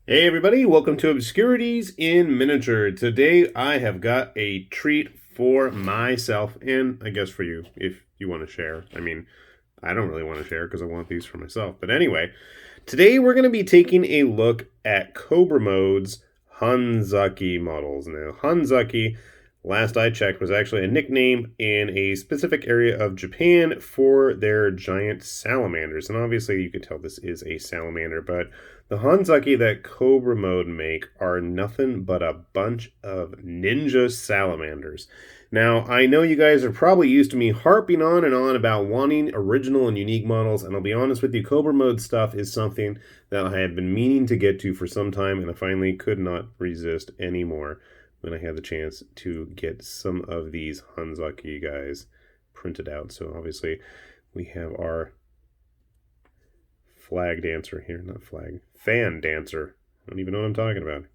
Hey everybody, welcome to Obscurities in Miniature. Today I have got a treat for myself and I guess for you if you want to share. I mean, I don't really want to share because I want these for myself. But anyway, today we're going to be taking a look at Cobramode's Hanzaki models. Now, Hanzaki, last I checked, was actually a nickname in a specific area of Japan for their giant salamanders. And obviously you can tell this is a salamander, but the Hanzaki that Cobramode make are nothing but a bunch of ninja salamanders. Now, I know you guys are probably used to me harping on and on about wanting original and unique models, and I'll be honest with you, Cobramode stuff is something that I had been meaning to get to for some time, and I finally could not resist anymore when I had the chance to get some of these Hanzaki guys printed out. So obviously, we have our flag dancer here, not flag, fan dancer. I don't even know what I'm talking about.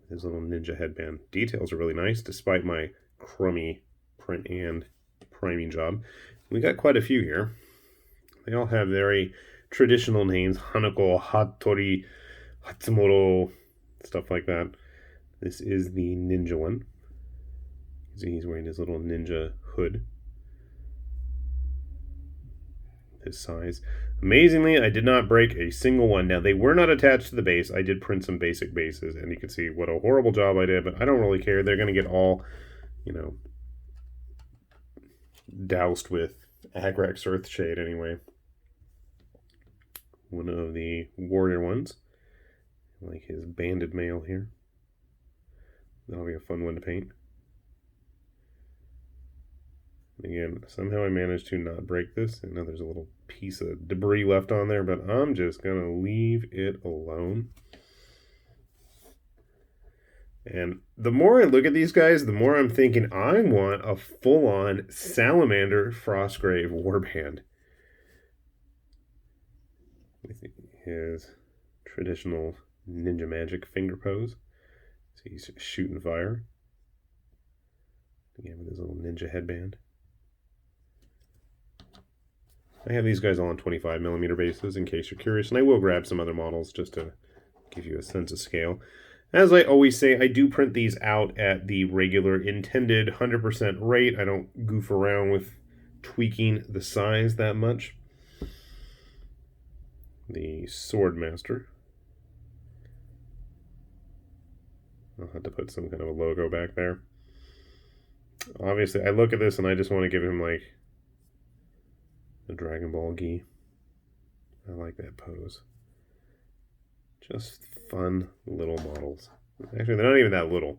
His little ninja headband. Details are really nice, despite my crummy print and priming job. We got quite a few here. They all have very traditional names: Hanako, Hattori, Hatsumoro, stuff like that. This is the ninja one. See, he's wearing his little ninja hood. His size. Amazingly, I did not break a single one. Now, they were not attached to the base. I did print some basic bases, and you can see what a horrible job I did, but I don't really care. They're going to get all, doused with Agrax Earthshade anyway. One of the warrior ones. Like his banded male here. That'll be a fun one to paint. Again, somehow I managed to not break this. I know there's a little piece of debris left on there, but I'm just going to leave it alone. And the more I look at these guys, the more I'm thinking I want a full-on Salamander Frostgrave warband. With his traditional ninja magic finger pose. So he's shooting fire. Again, with his little ninja headband. I have these guys all on 25mm bases in case you're curious, and I will grab some other models just to give you a sense of scale. As I always say, I do print these out at the regular intended 100% rate. I don't goof around with tweaking the size that much. The Swordmaster. I'll have to put some kind of a logo back there. Obviously, I look at this and I just want to give him like the Dragon Ball gi. I like that pose. Just fun little models. Actually, they're not even that little.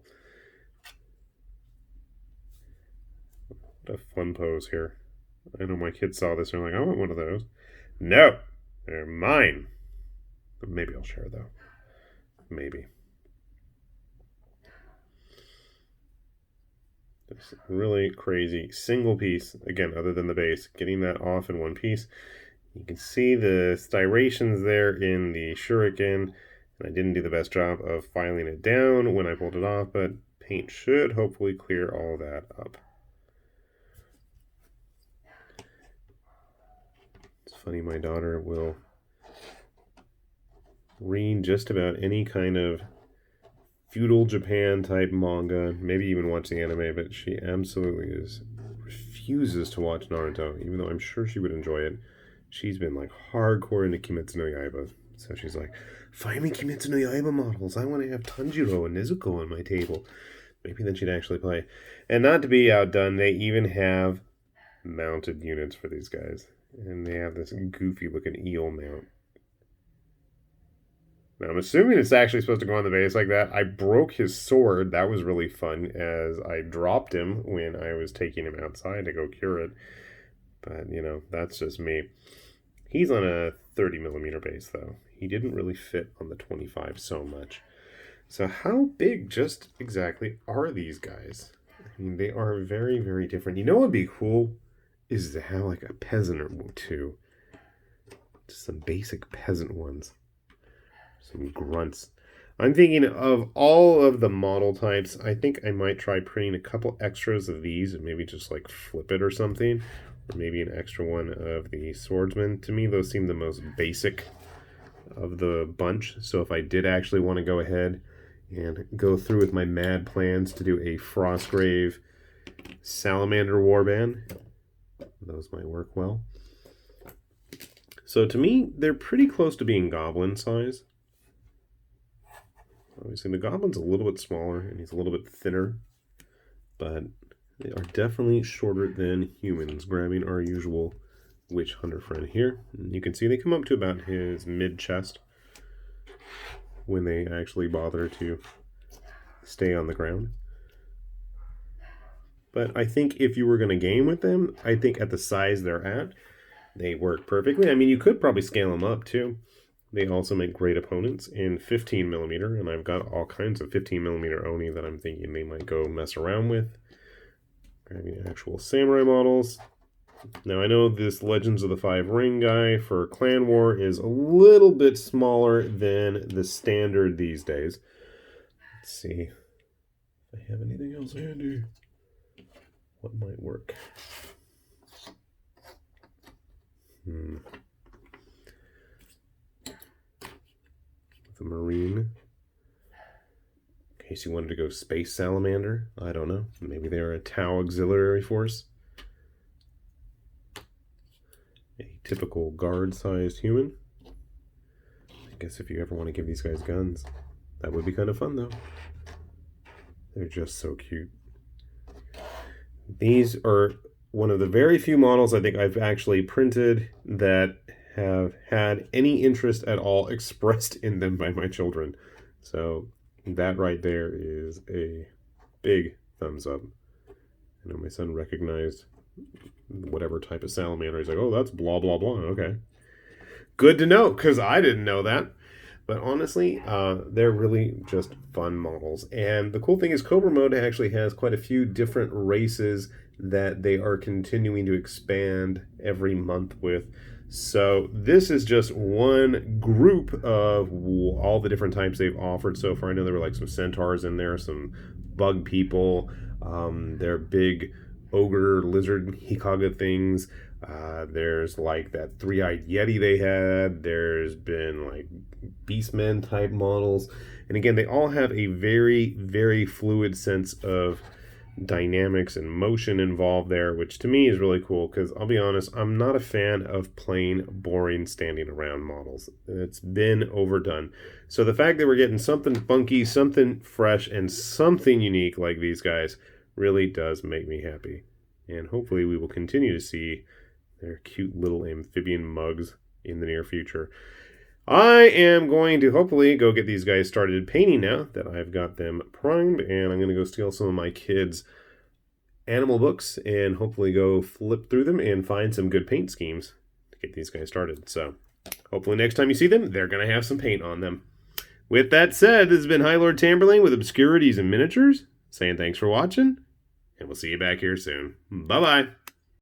What a fun pose here. I know my kids saw this and they're like, I want one of those. No, they're mine. Maybe I'll share though. Maybe. This really crazy single piece, again, other than the base, getting that off in one piece. You can see the striations there in the shuriken, and I didn't do the best job of filing it down when I pulled it off, but paint should hopefully clear all that up. It's funny, my daughter will read just about any kind of feudal Japan type manga, maybe even watch the anime, but she absolutely refuses to watch Naruto, even though I'm sure she would enjoy it. She's been like hardcore into Kimetsu no Yaiba, so she's like, find me Kimetsu no Yaiba models. I want to have Tanjiro and Nezuko on my table. Maybe then she'd actually play. And not to be outdone, they even have mounted units for these guys, and they have this goofy looking eel mount. Now, I'm assuming it's actually supposed to go on the base like that. I broke his sword. That was really fun, as I dropped him when I was taking him outside to go cure it. But, that's just me. He's on a 30mm base, though. He didn't really fit on the 25 so much. So how big just exactly are these guys? I mean, they are very, very different. You know what would be cool is to have like a peasant or two. Just some basic peasant ones. Some grunts. I'm thinking of all of the model types. I think I might try printing a couple extras of these and maybe just like flip it or something. Or maybe an extra one of the swordsman. To me, those seem the most basic of the bunch. So if I did actually want to go ahead and go through with my mad plans to do a Frostgrave salamander warband, those might work well. So to me, they're pretty close to being goblin size. Obviously the goblin's a little bit smaller and he's a little bit thinner, but they are definitely shorter than humans, grabbing our usual witch hunter friend here. And you can see they come up to about his mid-chest when they actually bother to stay on the ground. But I think if you were going to game with them, I think at the size they're at, they work perfectly. I mean, you could probably scale them up too. They also make great opponents in 15mm, and I've got all kinds of 15mm Oni that I'm thinking they might go mess around with. Grabbing actual samurai models. Now I know this Legends of the Five Ring guy for Clan War is a little bit smaller than the standard these days. Let's see if I have anything else handy. What might work? The Marine. In case you wanted to go Space Salamander. I don't know. Maybe they're a Tau Auxiliary Force. A typical guard-sized human. I guess if you ever want to give these guys guns, that would be kind of fun, though. They're just so cute. These are one of the very few models I think I've actually printed that have had any interest at all expressed in them by my children. So that right there is a big thumbs up. I know my son recognized whatever type of salamander. He's like, oh, that's blah, blah, blah. Okay. Good to know, because I didn't know that. But honestly, they're really just fun models. And the cool thing is Cobramode actually has quite a few different races that they are continuing to expand every month with. So this is just one group of all the different types they've offered so far. I know there were like some centaurs in there, some bug people, their big ogre lizard Hikaga things. There's like that three-eyed yeti they had. There's been like beastmen type models. And again, they all have a very, very fluid sense of dynamics and motion involved there, which to me is really cool because I'll be honest, I'm not a fan of plain, boring, standing around models. It's been overdone. So the fact that we're getting something funky, something fresh, and something unique like these guys really does make me happy. And hopefully we will continue to see their cute little amphibian mugs in the near future. I am going to hopefully go get these guys started painting now that I've got them primed, and I'm going to go steal some of my kids' animal books and hopefully go flip through them and find some good paint schemes to get these guys started. So hopefully next time you see them, they're going to have some paint on them. With that said, this has been High Lord Tamberlane with Obscurities and Miniatures, saying thanks for watching, and we'll see you back here soon. Bye-bye.